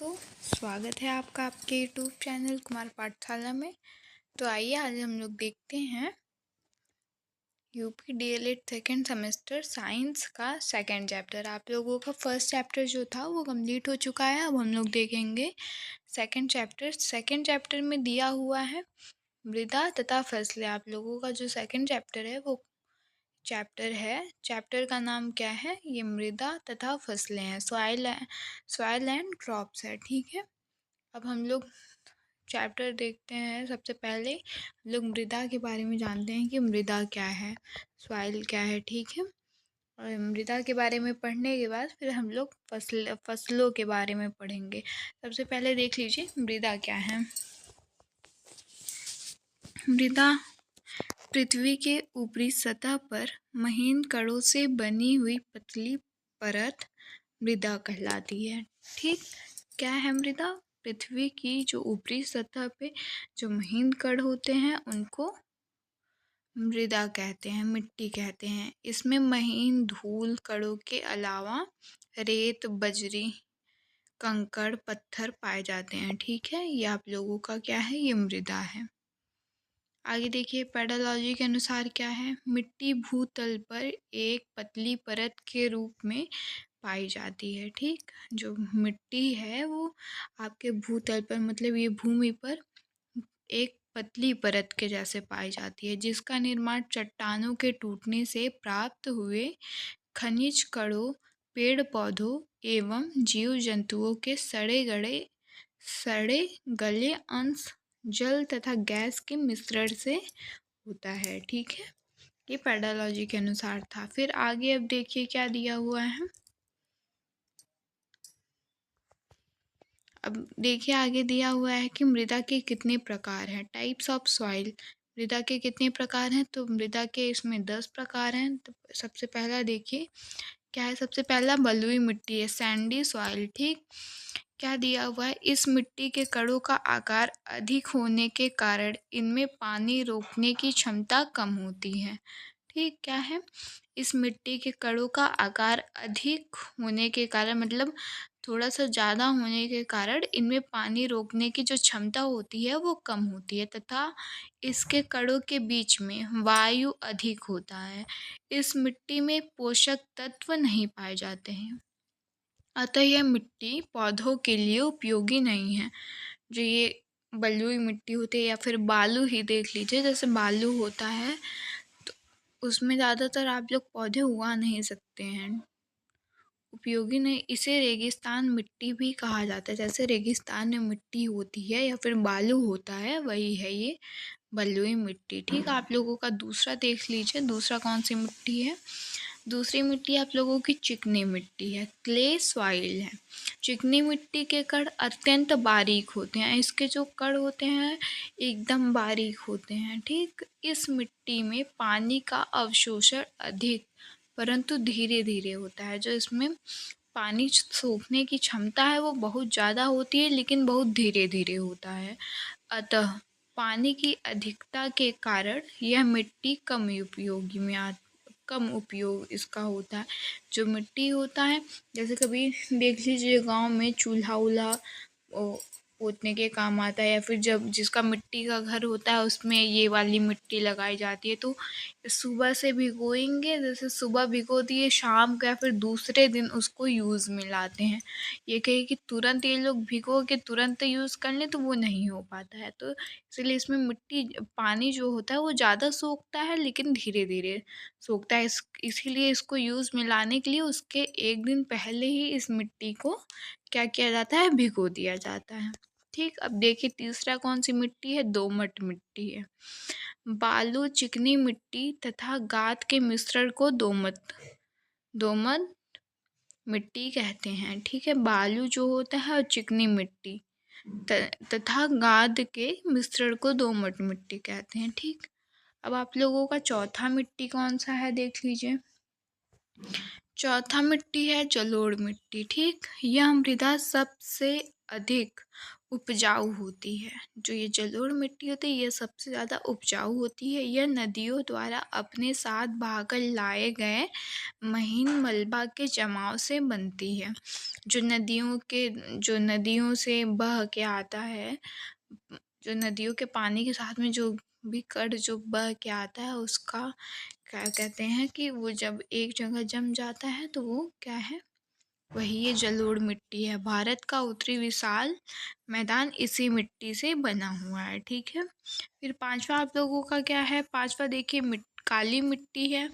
दोस्तों, स्वागत है आपका आपके यूट्यूब चैनल कुमार पाठशाला में। तो आइए आज हम लोग देखते हैं UP DElEd second semester science का सेकेंड चैप्टर। आप लोगों का फर्स्ट चैप्टर जो था वो कंप्लीट हो चुका है। अब हम लोग देखेंगे सेकेंड चैप्टर। सेकेंड चैप्टर में दिया हुआ है मृदा तथा फसलें। आप लोगों का जो सेकेंड चैप्टर है वो चैप्टर का नाम क्या है? ये मृदा तथा फसलें हैं, सॉइल एंड क्रॉप्स है। ठीक है, अब हम लोग चैप्टर देखते हैं। सबसे पहले हम लोग मृदा के बारे में जानते हैं कि मृदा क्या है, सॉइल क्या है। ठीक है, और मृदा के बारे में पढ़ने के बाद फिर हम लोग फसलों के बारे में पढ़ेंगे। सबसे पहले देख लीजिए मृदा क्या है। मृदा पृथ्वी के ऊपरी सतह पर महीन कणों से बनी हुई पतली परत मृदा कहलाती है। ठीक, क्या है मृदा? पृथ्वी की जो ऊपरी सतह पे जो महीन कण होते हैं उनको मृदा कहते हैं, मिट्टी कहते हैं। इसमें महीन धूल कणों के अलावा रेत, बजरी, कंकड़, पत्थर पाए जाते हैं। ठीक है, ये आप लोगों का क्या है? ये मृदा है। आगे देखिए, पेडोलॉजी के अनुसार क्या है? मिट्टी भूतल पर एक पतली परत के रूप में पाई जाती है। ठीक, जो मिट्टी है वो आपके भूतल पर, मतलब ये भूमि पर एक पतली परत के जैसे पाई जाती है, जिसका निर्माण चट्टानों के टूटने से प्राप्त हुए खनिज कणों, पेड़ पौधों एवं जीव जंतुओं के सड़े गले अंश, जल तथा गैस के मिश्रण से होता है। ठीक है, ये पेडोलॉजी के अनुसार था। फिर आगे अब देखिए क्या दिया हुआ है। अब देखिए आगे दिया हुआ है कि मृदा के कितने प्रकार हैं। टाइप्स ऑफ सॉइल, मृदा के कितने प्रकार हैं? तो मृदा के इसमें 10 प्रकार हैं। तो सबसे पहला देखिए क्या है। सबसे पहला बलुई मिट्टी है, सैंडी सॉइल। ठीक, क्या दिया हुआ है? इस मिट्टी के कणों का आकार अधिक होने के कारण इनमें पानी रोकने की क्षमता कम होती है। ठीक, क्या है? इस मिट्टी के कणों का आकार अधिक होने के कारण, मतलब थोड़ा सा ज़्यादा होने के कारण इनमें पानी रोकने की जो क्षमता होती है वो कम होती है, तथा इसके कणों के बीच में वायु अधिक होता है। इस मिट्टी में पोषक तत्व नहीं पाए जाते हैं, अतः यह मिट्टी पौधों के लिए उपयोगी नहीं है। जो ये बलुई मिट्टी होती है या फिर बालू ही देख लीजिए, जैसे बालू होता है तो उसमें ज़्यादातर आप लोग पौधे उगा नहीं सकते हैं, उपयोगी नहीं। इसे रेगिस्तान मिट्टी भी कहा जाता है। जैसे रेगिस्तान में मिट्टी होती है या फिर बालू होता है, वही है ये बलुई मिट्टी। ठीक, आप लोगों का दूसरा देख लीजिए, दूसरा कौन सी मिट्टी है? दूसरी मिट्टी आप लोगों की चिकनी मिट्टी है, क्ले सॉइल है। चिकनी मिट्टी के कण अत्यंत बारीक होते हैं, इसके जो कण होते हैं एकदम बारीक होते हैं। ठीक, इस मिट्टी में पानी का अवशोषण अधिक परंतु धीरे धीरे होता है। जो इसमें पानी सोखने की क्षमता है वो बहुत ज़्यादा होती है, लेकिन बहुत धीरे धीरे होता है। अतः पानी की अधिकता के कारण यह मिट्टी कम उपयोग इसका होता है। जो मिट्टी होता है, जैसे कभी देख लीजिए गांव में चूल्हा वूल्हा पोतने के काम आता है, या फिर जब जिसका मिट्टी का घर होता है उसमें ये वाली मिट्टी लगाई जाती है। तो सुबह से भिगोएंगे, जैसे सुबह भिगो दिए, शाम को या फिर दूसरे दिन उसको यूज़ में लाते हैं। ये कहे कि तुरंत ये लोग भिगो के तुरंत यूज़ कर लें तो वो नहीं हो पाता है। तो इसलिए इसमें मिट्टी पानी जो होता है वो ज़्यादा सोखता है, लेकिन धीरे धीरे सोखता है। इसीलिए इसको यूज़ में लाने के लिए उसके एक दिन पहले ही इस मिट्टी को क्या किया जाता है? भिगो दिया जाता है। ठीक, अब देखिए तीसरा कौन सी मिट्टी है? दोमट मिट्टी है। बालू, चिकनी मिट्टी तथा गाद के मिश्रण को दोमट मिट्टी कहते हैं। ठीक है, बालू जो होता है और चिकनी मिट्टी तथा गाद के मिश्रण को दोमट मिट्टी कहते हैं। ठीक, अब आप लोगों का चौथा मिट्टी कौन सा है देख लीजिए। चौथा मिट्टी है जलोढ़ मिट्टी। ठीक, यह मृदा सबसे अधिक उपजाऊ होती है। जो ये जलोढ़ मिट्टी होती है, ये सबसे ज़्यादा उपजाऊ होती है। यह नदियों द्वारा अपने साथ बहाकर लाए गए महीन मलबा के जमाव से बनती है। जो नदियों से बह के आता है, जो नदियों के पानी के साथ में जो भी कण जो बह के आता है, उसका क्या कहते हैं कि वो जब एक जगह जम जाता है तो वो क्या है, वही ये जलोढ़ मिट्टी है। भारत का उत्तरी विशाल मैदान इसी मिट्टी से बना हुआ है। ठीक है। फिर पांचवा आप लोगों का क्या है, पांचवा देखिए काली मिट्टी है।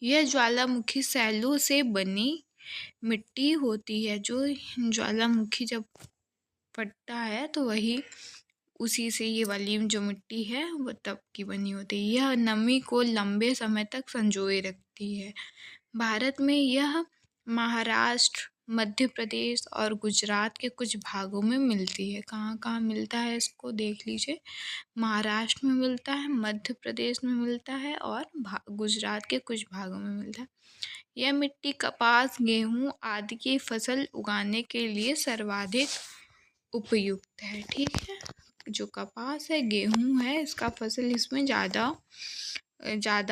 यह ज्वालामुखी सैलों से बनी मिट्टी होती है। जो ज्वालामुखी जब फटता है तो वही उसी से ये वाली जो मिट्टी है वो तब की बनी होती है। यह नमी को लंबे समय तक संजोए रखती है। भारत में यह महाराष्ट्र, मध्य प्रदेश और गुजरात के कुछ भागों में मिलती है। कहाँ कहाँ मिलता है इसको देख लीजिए। महाराष्ट्र में मिलता है, मध्य प्रदेश में मिलता है और गुजरात के कुछ भागों में मिलता है। यह मिट्टी कपास, गेहूँ आदि की फसल उगाने के लिए सर्वाधिक उपयुक्त है। ठीक है। जो कपास है, गेहूँ है, इसका फसल इसमें ज़्यादा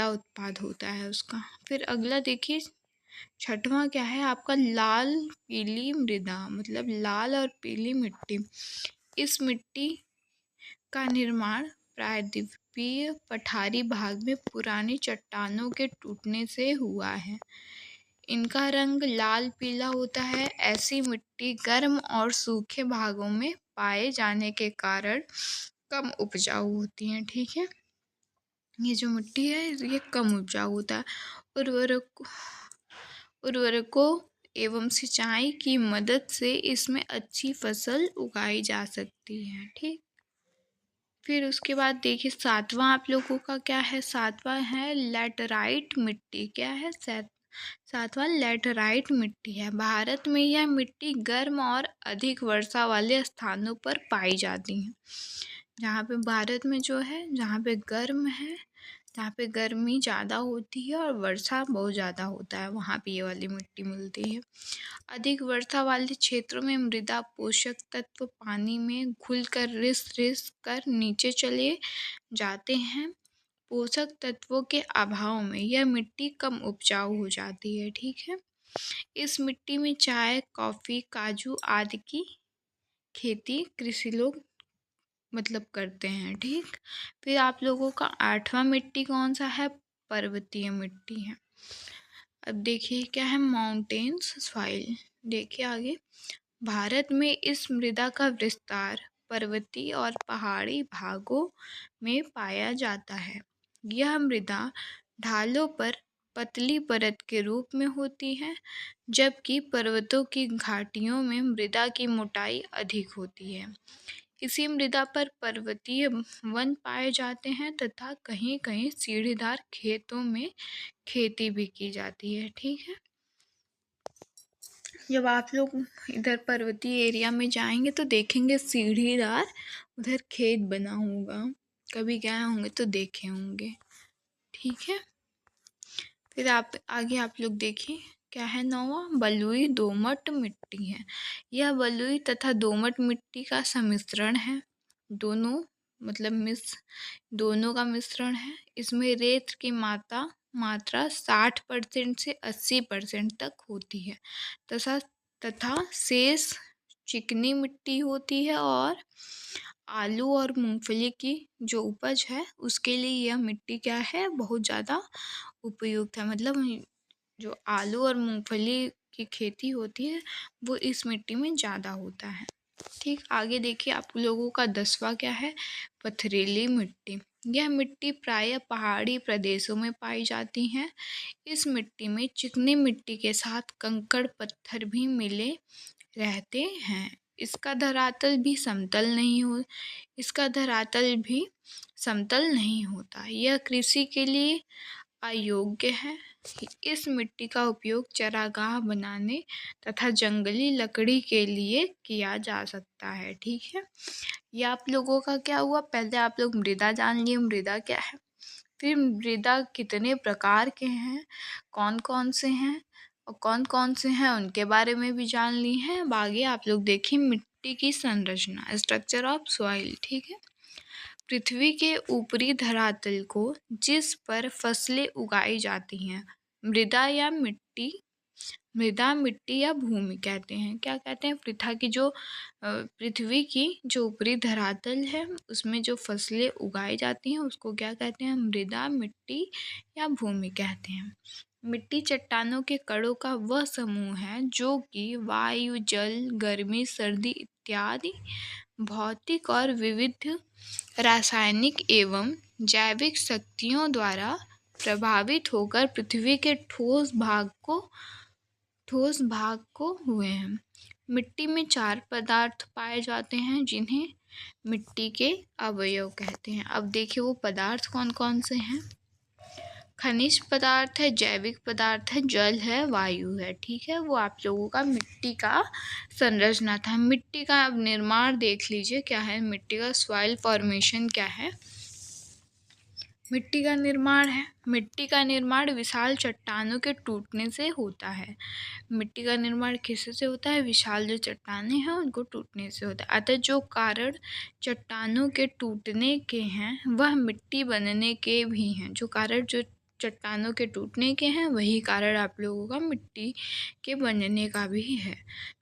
उत्पाद होता है उसका। फिर अगला देखिए, छठवां क्या है आपका, लाल पीली मृदा, मतलब लाल और पीली मिट्टी। इस मिट्टी का निर्माण प्रायद्वीपीय पठारी भाग में पुरानी चट्टानों के टूटने से हुआ है। इनका रंग लाल पीला होता है। ऐसी मिट्टी गर्म और सूखे भागों में पाए जाने के कारण कम उपजाऊ होती हैं। ठीक है। ये जो मिट्टी है ये कम उपजाऊ होता है। उर्वरकों एवं सिंचाई की मदद से इसमें अच्छी फसल उगाई जा सकती है। ठीक। फिर उसके बाद देखिए सातवां आप लोगों का क्या है, सातवां है लैटराइट मिट्टी। क्या है, सातवां लैटराइट मिट्टी है। भारत में यह मिट्टी गर्म और अधिक वर्षा वाले स्थानों पर पाई जाती है। जहाँ पे भारत में जो है, जहाँ पे गर्म है, जहाँ पे गर्मी ज़्यादा होती है और वर्षा बहुत ज़्यादा होता है, वहाँ पे ये वाली मिट्टी मिलती है। अधिक वर्षा वाले क्षेत्रों में मृदा पोषक तत्व पानी में घुलकर रिस कर नीचे चले जाते हैं। पोषक तत्वों के अभाव में यह मिट्टी कम उपजाऊ हो जाती है। ठीक है। इस मिट्टी में चाय, कॉफ़ी, काजू आदि की खेती कृषि लोग मतलब करते हैं। ठीक। फिर आप लोगों का आठवां मिट्टी कौन सा है, पर्वतीय मिट्टी है। अब देखिए क्या है, माउंटेन्स सॉइल। देखिए आगे, भारत में इस मृदा का विस्तार पर्वतीय और पहाड़ी भागों में पाया जाता है। यह मृदा ढालों पर पतली परत के रूप में होती है, जबकि पर्वतों की घाटियों में मृदा की मोटाई अधिक होती है। इसी मृदा पर पर्वतीय वन पाए जाते हैं तथा कहीं कहीं सीढ़ीदार खेतों में खेती भी की जाती है। ठीक है। जब आप लोग इधर पर्वतीय एरिया में जाएंगे तो देखेंगे सीढ़ीदार उधर खेत बना होगा, कभी गए होंगे तो देखे होंगे। ठीक है। फिर आगे आप लोग देखिए क्या है, नौवां बलुई दोमट मिट्टी है। यह बलुई तथा दोमट मिट्टी का सम्मिश्रण है। दोनों मतलब दोनों का मिश्रण है। इसमें रेत की मात्रा 60% से 80% तक होती है तथा शेष चिकनी मिट्टी होती है। और आलू और मूंगफली की जो उपज है उसके लिए यह मिट्टी क्या है, बहुत ज़्यादा उपयुक्त है। मतलब जो आलू और मूंगफली की खेती होती है वो इस मिट्टी में ज़्यादा होता है। ठीक। आगे देखिए आप लोगों का 10वां क्या है, पथरीली मिट्टी। यह मिट्टी प्रायः पहाड़ी प्रदेशों में पाई जाती है। इस मिट्टी में चिकनी मिट्टी के साथ कंकड़ पत्थर भी मिले रहते हैं। इसका धरातल भी समतल नहीं होता। यह कृषि के लिए अयोग्य है। इस मिट्टी का उपयोग चारागाह बनाने तथा जंगली लकड़ी के लिए किया जा सकता है। ठीक है। ये आप लोगों का क्या हुआ, पहले आप लोग मृदा जान लिए, मृदा क्या है। फिर मृदा कितने प्रकार के हैं, कौन कौन से हैं और कौन कौन से हैं उनके बारे में भी जान ली हैं। अब आगे आप लोग देखिए मिट्टी की संरचना, स्ट्रक्चर ऑफ सॉइल। ठीक है। पृथ्वी के ऊपरी धरातल को जिस पर फसलें उगाई जाती हैं, मृदा या मिट्टी, मृदा, मिट्टी या भूमि कहते हैं। क्या कहते हैं? पृथ्वी की जो ऊपरी धरातल है उसमें जो फसलें उगाई जाती हैं उसको क्या कहते हैं? मृदा, मिट्टी या भूमि कहते हैं। मिट्टी चट्टानों के कणों का वह समूह है जो कि वायु, जल, गर्मी, सर्दी इत्यादि भौतिक और विविध रासायनिक एवं जैविक शक्तियों द्वारा प्रभावित होकर पृथ्वी के ठोस भाग को हुए हैं। मिट्टी में 4 पदार्थ पाए जाते हैं जिन्हें मिट्टी के अवयव कहते हैं। अब देखिए वो पदार्थ कौन कौन से हैं। खनिज पदार्थ है, जैविक पदार्थ है, जल है, वायु है। ठीक है। वो आप लोगों का मिट्टी का संरचना था। मिट्टी का अब निर्माण देख लीजिए क्या है। मिट्टी का सॉइल फॉर्मेशन क्या है। मिट्टी का निर्माण विशाल चट्टानों के टूटने से होता है। मिट्टी का निर्माण किससे होता है? विशाल जो चट्टानें हैं उनको टूटने से होता है। अतः जो कारण चट्टानों के टूटने के हैं वह मिट्टी बनने के भी हैं। जो कारण जो चट्टानों के टूटने के हैं वही कारण आप लोगों का मिट्टी के बनने का भी है।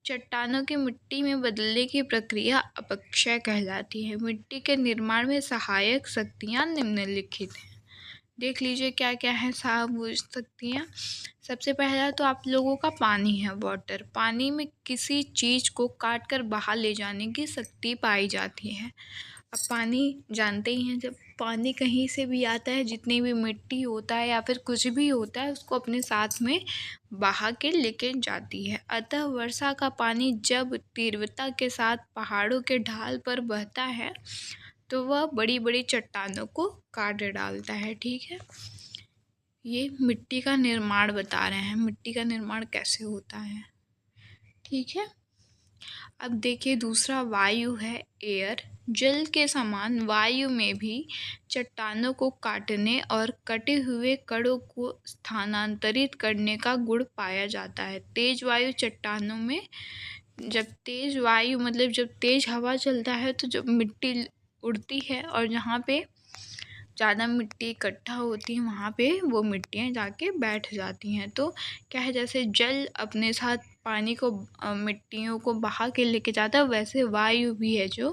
चट्टानों की मिट्टी में बदलने की प्रक्रिया अपक्षय कहलाती है। मिट्टी के निर्माण में सहायक शक्तियाँ निम्नलिखित हैं। देख लीजिए क्या क्या है साहब शक्तियाँ। सबसे पहला तो आप लोगों का पानी है, वाटर। पानी में किसी चीज़ को काट कर बाहर ले जाने की शक्ति पाई जाती है। अब पानी जानते ही हैं, जब पानी कहीं से भी आता है, जितनी भी मिट्टी होता है या फिर कुछ भी होता है उसको अपने साथ में बहा के लेके जाती है। अतः वर्षा का पानी जब तीव्रता के साथ पहाड़ों के ढाल पर बहता है तो वह बड़ी बड़ी चट्टानों को काट डालता है। ठीक है। ये मिट्टी का निर्माण बता रहे हैं, मिट्टी का निर्माण कैसे होता है। ठीक है। अब देखिए दूसरा वायु है, एयर। जल के समान वायु में भी चट्टानों को काटने और कटे हुए कणों को स्थानांतरित करने का गुण पाया जाता है। तेज वायु चट्टानों में, जब तेज वायु मतलब जब तेज हवा चलता है तो जब मिट्टी उड़ती है और जहाँ पे ज़्यादा मिट्टी इकट्ठा होती है वहाँ पे वो मिट्टियाँ जाके बैठ जाती हैं। तो क्या है, जैसे जल अपने साथ पानी को मिट्टियों को बहा के लेके जाता है, वैसे वायु भी है जो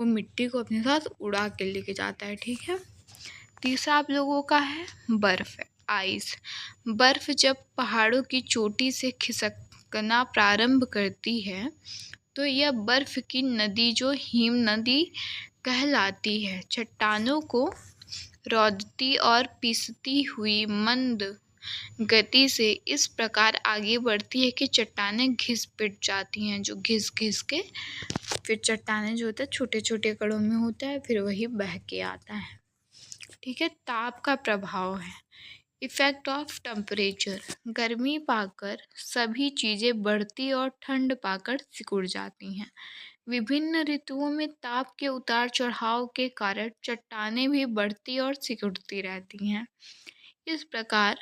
वो मिट्टी को अपने साथ उड़ा के लेके जाता है। ठीक है। तीसरा आप लोगों का है बर्फ़, आइस। बर्फ़ जब पहाड़ों की चोटी से खिसकना प्रारंभ करती है तो यह बर्फ़ की नदी जो हिम नदी कहलाती है, चट्टानों को रौदती और पिसती हुई मंद गति से इस प्रकार आगे बढ़ती है कि चट्टानें घिस पिट जाती हैं। जो घिस घिस के फिर चट्टानें जो होता है छोटे छोटे कणों में होता है, फिर वही बह के आता है। ठीक है। ताप का प्रभाव है, इफेक्ट ऑफ टेम्परेचर। गर्मी पाकर सभी चीज़ें बढ़ती और ठंड पाकर सिकुड़ जाती हैं। विभिन्न ऋतुओं में ताप के उतार चढ़ाव के कारण चट्टानें भी बढ़ती और सिकुड़ती रहती हैं। इस प्रकार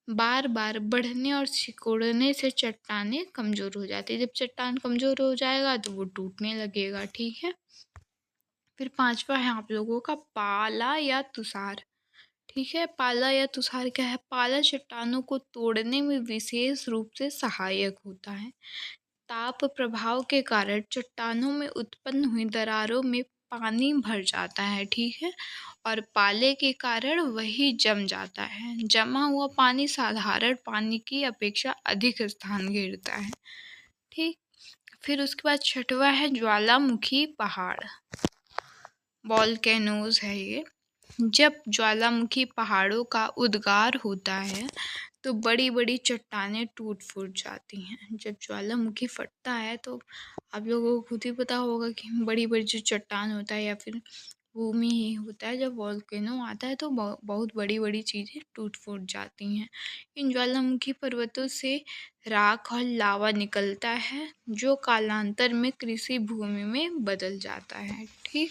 बार बार बढ़ने और सिकुड़ने से चट्टानें कमज़ोर हो जाती है। जब चट्टान कमज़ोर हो जाएगा तो वो टूटने लगेगा। ठीक है। फिर पांचवा है आप लोगों का पाला या तुषार। ठीक है। पाला या तुषार क्या है? पाला चट्टानों को तोड़ने में विशेष रूप से सहायक होता है। ताप प्रभाव के कारण चट्टानों में उत्पन्न हुई दरारों में पानी भर जाता है। ठीक है। और पाले के कारण वही जम जाता है। जमा हुआ पानी साधारण पानी की अपेक्षा अधिक स्थान घेरता है। ठीक। फिर उसके बाद छठवा है ज्वालामुखी पहाड़, वॉल्केनोज है ये। जब ज्वालामुखी पहाड़ों का उद्गार होता है तो बड़ी बड़ी चट्टानें टूट फूट जाती हैं। जब ज्वालामुखी फटता है तो आप लोगों को खुद ही पता होगा कि बड़ी बड़ी जो चट्टान होता है या फिर भूमि ही होता है, जब वॉल्केनो आता है तो बहुत बड़ी बड़ी चीज़ें टूट फूट जाती हैं। इन ज्वालामुखी पर्वतों से राख और लावा निकलता है जो कालांतर में कृषि भूमि में बदल जाता है। ठीक।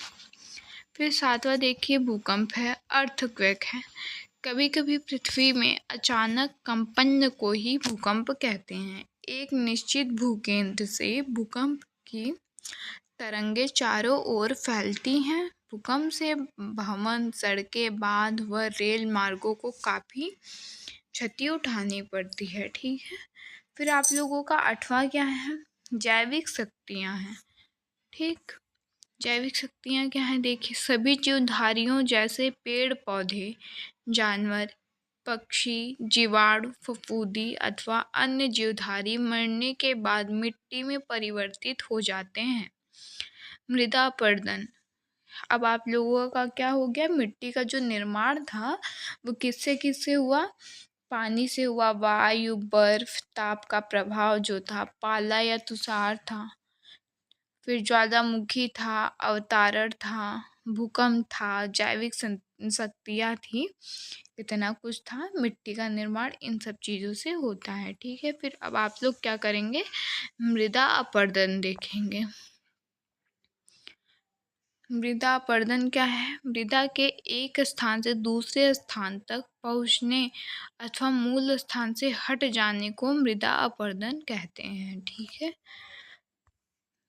फिर सातवां देखिए भूकंप है, अर्थक्वेक है। कभी कभी पृथ्वी में अचानक कंपन को ही भूकंप कहते हैं। एक निश्चित भूकेंद्र से भूकंप की तरंगे चारों ओर फैलती हैं। भूकंप से भवन, सड़कें, बांध व रेल मार्गों को काफ़ी क्षति उठानी पड़ती है। ठीक है। फिर आप लोगों का 8वां क्या है? जैविक शक्तियाँ हैं। ठीक। जैविक शक्तियाँ क्या हैं? देखिए, सभी जीवधारियों जैसे पेड़ पौधे, जानवर, पक्षी, जीवाणु, फफूंदी अथवा अन्य जीवधारी मरने के बाद मिट्टी में परिवर्तित हो जाते हैं। मृदा अपरदन। अब आप लोगों का क्या हो गया? मिट्टी का जो निर्माण था वो किससे किससे हुआ? पानी से हुआ। वायु, बर्फ, ताप का प्रभाव जो था, पाला या तुषार था, फिर ज्वालामुखी था, अवतारण था, भूकंप था, जैविक शक्तियाँ थी, इतना कुछ था। मिट्टी का निर्माण इन सब चीज़ों से होता है। ठीक है। फिर अब आप लोग क्या करेंगे? मृदा अपरदन देखेंगे। मृदा अपरदन क्या है? मृदा के एक स्थान से दूसरे स्थान तक पहुँचने अथवा मूल स्थान से हट जाने को मृदा अपरदन कहते हैं। ठीक है।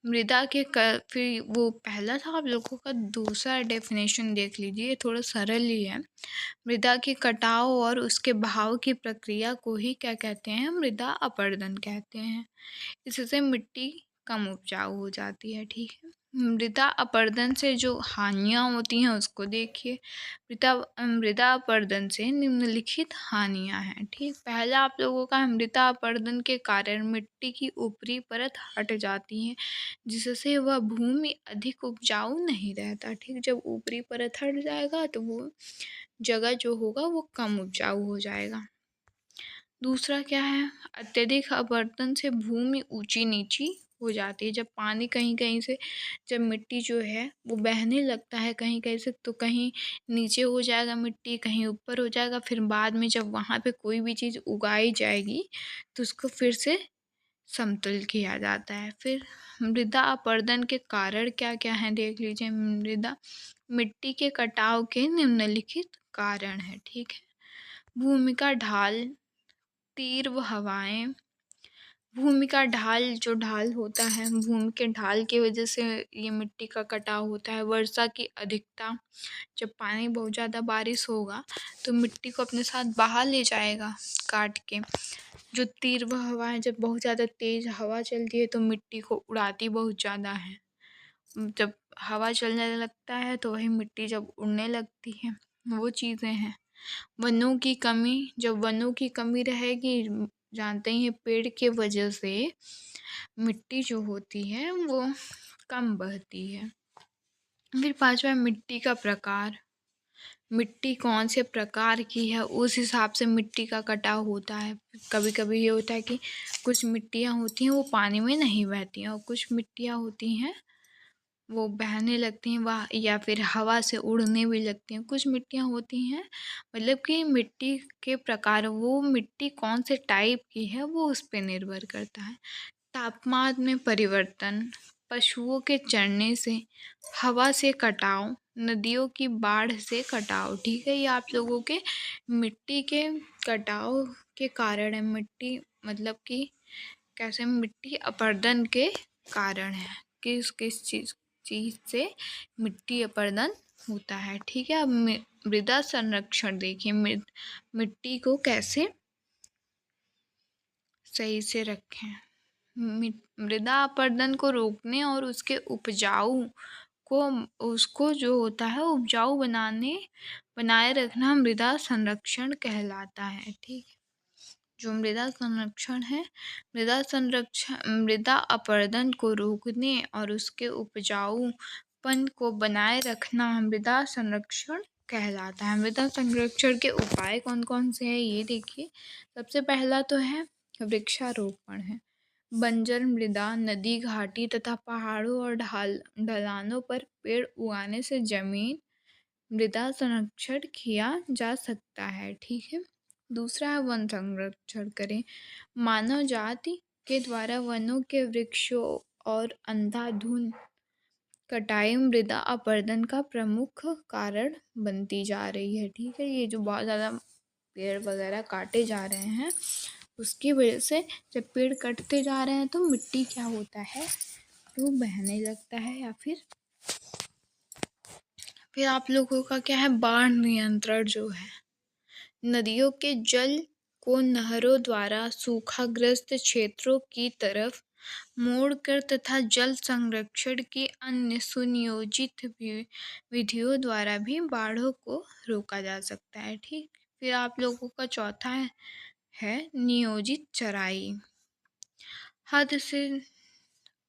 मृदा के फिर वो पहला था, आप लोगों का दूसरा डेफिनेशन देख लीजिए, थोड़ा सरल ही है। मृदा के कटाव और उसके बहाव की प्रक्रिया को ही क्या कहते हैं? मृदा अपरदन कहते हैं। इससे मिट्टी कम उपजाऊ हो जाती है। ठीक है। मृदा अपरदन से जो हानियाँ होती हैं उसको देखिए। मृदा मृदा अपरदन से निम्नलिखित हानियाँ हैं। ठीक। पहला आप लोगों का मृदा अपरदन के कारण मिट्टी की ऊपरी परत हट जाती है, जिससे वह भूमि अधिक उपजाऊ नहीं रहता। ठीक। जब ऊपरी परत हट जाएगा तो वो जगह जो होगा वो कम उपजाऊ हो जाएगा। दूसरा क्या है? अत्यधिक अपरदन से भूमि ऊंची नीची हो जाती है। जब पानी कहीं कहीं से, जब मिट्टी जो है वो बहने लगता है कहीं कहीं से, तो कहीं नीचे हो जाएगा मिट्टी, कहीं ऊपर हो जाएगा। फिर बाद में जब वहाँ पे कोई भी चीज़ उगाई जाएगी तो उसको फिर से समतल किया जाता है। फिर मृदा अपरदन के कारण क्या क्या है देख लीजिए। मिट्टी के कटाव के निम्नलिखित कारण है। ठीक है। भूमि का ढाल, तीव्र हवाएं। भूमि का ढाल, जो ढाल होता है, भूमि के ढाल की वजह से ये मिट्टी का कटाव होता है। वर्षा की अधिकता, जब पानी बहुत ज़्यादा बारिश होगा तो मिट्टी को अपने साथ बहा ले जाएगा काट के। जो तीव्र हवाएं, जब बहुत ज़्यादा तेज हवा चलती है तो मिट्टी को उड़ाती बहुत ज़्यादा है। जब हवा चलने लगता है तो वही मिट्टी जब उड़ने लगती है, वो चीज़ें हैं। वनों की कमी, जब वनों की कमी रहेगी, जानते ही हैं पेड़ के वजह से मिट्टी जो होती है वो कम बहती है। फिर 5वां, मिट्टी का प्रकार। मिट्टी कौन से प्रकार की है उस हिसाब से मिट्टी का कटाव होता है। कभी कभी ये होता है कि कुछ मिट्टियाँ होती हैं वो पानी में नहीं बहती हैं, और कुछ मिट्टियाँ होती हैं वो बहने लगती हैं, वह या फिर हवा से उड़ने भी लगती हैं। कुछ मिट्टियाँ होती हैं, मतलब कि मिट्टी के प्रकार, वो मिट्टी कौन से टाइप की है वो उस पे निर्भर करता है। तापमान में परिवर्तन, पशुओं के चरने से, हवा से कटाव, नदियों की बाढ़ से कटाव। ठीक है। ये आप लोगों के मिट्टी के कटाव के कारण है। मिट्टी मतलब कि कैसे मिट्टी अपरदन के कारण है, किस किस चीज़ से मिट्टी अपरदन होता है। ठीक है। अब मृदा संरक्षण देखिए। मिट्टी को कैसे सही से रखें। मृदा अपरदन को रोकने और उसके उपजाऊ को, उसको जो होता है उपजाऊ बनाए रखना मृदा संरक्षण कहलाता है। ठीक है। जो मृदा संरक्षण है, मृदा अपरदन को रोकने और उसके उपजाऊपन को बनाए रखना मृदा संरक्षण कहलाता है। मृदा संरक्षण के उपाय कौन कौन से हैं ये देखिए। सबसे पहला तो है वृक्षारोपण है। बंजर मृदा, नदी, घाटी तथा पहाड़ों और ढलानों पर पेड़ उगाने से जमीन मृदा संरक्षण किया जा सकता है। ठीक है। दूसरा है वन संरक्षण करें। मानव जाति के द्वारा वनों के वृक्षों और अंधाधुंध कटाई मृदा अपरदन का प्रमुख कारण बनती जा रही है। ठीक है। ये जो बहुत ज़्यादा पेड़ वगैरह काटे जा रहे हैं उसकी वजह से, जब पेड़ कटते जा रहे हैं तो मिट्टी क्या होता है, तो बहने लगता है। या फिर आप लोगों का क्या है, बाढ़ नियंत्रण जो है, नदियों के जल को नहरों द्वारा सूखाग्रस्त क्षेत्रों की तरफ मोड़कर तथा जल संरक्षण की अन्य सुनियोजित विधियों द्वारा भी बाढ़ों को रोका जा सकता है। ठीक। फिर आप लोगों का चौथा है नियोजित चराई। हद से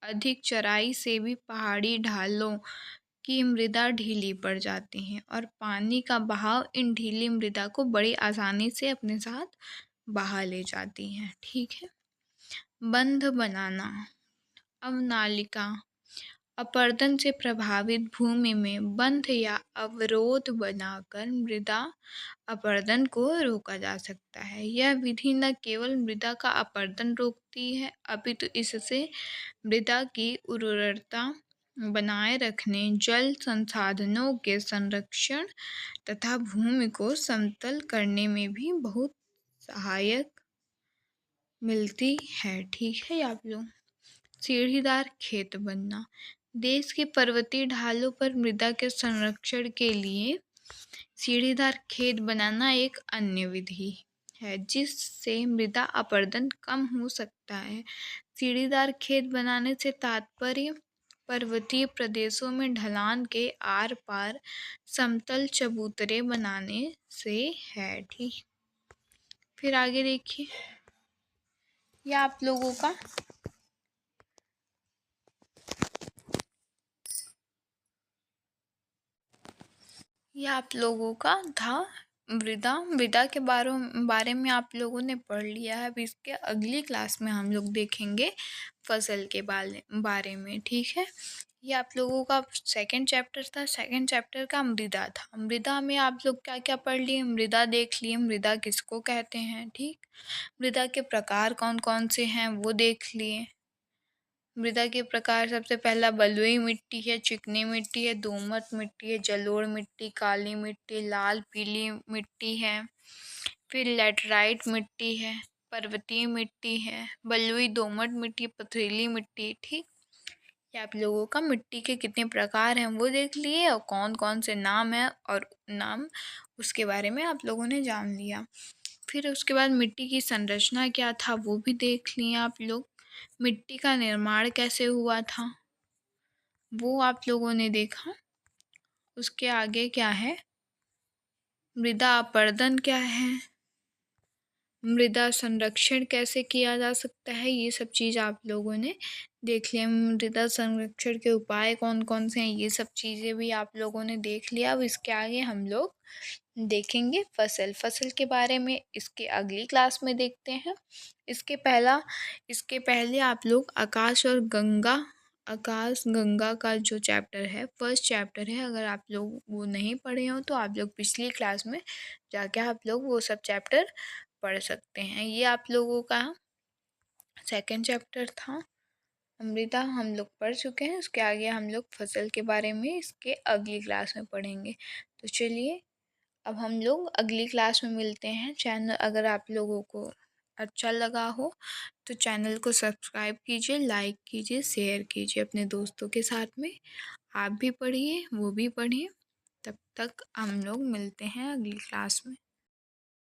अधिक चराई से भी पहाड़ी ढालों की मृदा ढीली पड़ जाती है और पानी का बहाव इन ढीली मृदा को बड़ी आसानी से अपने साथ बहा ले जाती है। ठीक है। बंध बनाना। अवनालिका अपरदन से प्रभावित भूमि में बंध या अवरोध बनाकर मृदा अपरदन को रोका जा सकता है। यह विधि न केवल मृदा का अपरदन रोकती है अपितु इससे मृदा की उर्वरता बनाए रखने, जल संसाधनों के संरक्षण तथा भूमि को समतल करने में भी बहुत सहायक मिलती है। ठीक है आप लोग। सीढ़ीदार खेत बनना। देश के पर्वतीय ढालों पर मृदा के संरक्षण के लिए सीढ़ीदार खेत बनाना एक अन्य विधि है जिससे मृदा अपरदन कम हो सकता है। सीढ़ीदार खेत बनाने से तात्पर्य पर्वतीय प्रदेशों में ढलान के आर पार समतल चबूतरे बनाने से है। ठीक। फिर आगे देखिए, यह आप लोगों का था मृदा के बारे में आप लोगों ने पढ़ लिया है। अब इसके अगली क्लास में हम लोग देखेंगे फसल के बारे में। ठीक है। ये आप लोगों का सेकंड चैप्टर था। सेकंड चैप्टर का मृदा था। मृदा में आप लोग क्या क्या पढ़ लिए, मृदा देख लिए, मृदा किसको कहते हैं। ठीक। मृदा के प्रकार कौन कौन से हैं वो देख लिए। मृदा के प्रकार सबसे पहला बलुई मिट्टी है, चिकनी मिट्टी है, दोमट मिट्टी है, जलोढ़ मिट्टी, काली मिट्टी, लाल पीली मिट्टी है। फिर लैटराइट मिट्टी है, पर्वतीय मिट्टी है, बलुई दोमट मिट्टी, पथरीली मिट्टी। ठीक। ये आप लोगों का मिट्टी के कितने प्रकार हैं वो देख लिए और कौन कौन से नाम है और नाम उसके बारे में आप लोगों ने जान लिया। फिर उसके बाद मिट्टी की संरचना क्या था वो भी देख लिए आप लोग। मिट्टी का निर्माण कैसे हुआ था वो आप लोगों ने देखा। उसके आगे क्या है, मृदा अपरदन क्या है, मृदा संरक्षण कैसे किया जा सकता है, ये सब चीज़ आप लोगों ने देख लिया। मृदा संरक्षण के उपाय कौन कौन से हैं ये सब चीज़ें भी आप लोगों ने देख लिया। अब इसके आगे हम लोग देखेंगे फसल के बारे में इसके अगली क्लास में देखते हैं। इसके पहले आप लोग आकाश गंगा का जो चैप्टर है, फर्स्ट चैप्टर है, अगर आप लोग वो नहीं पढ़े हो तो आप लोग पिछली क्लास में जाके आप लोग वो सब चैप्टर पढ़ सकते हैं। ये आप लोगों का सेकंड चैप्टर था। मृदा हम लोग पढ़ चुके हैं। उसके आगे हम लोग फसल के बारे में इसके अगली क्लास में पढ़ेंगे। तो चलिए अब हम लोग अगली क्लास में मिलते हैं। चैनल अगर आप लोगों को अच्छा लगा हो तो चैनल को सब्सक्राइब कीजिए, लाइक कीजिए, शेयर कीजिए अपने दोस्तों के साथ में। आप भी पढ़िए, वो भी पढ़िए। तब तक हम लोग मिलते हैं अगली क्लास में।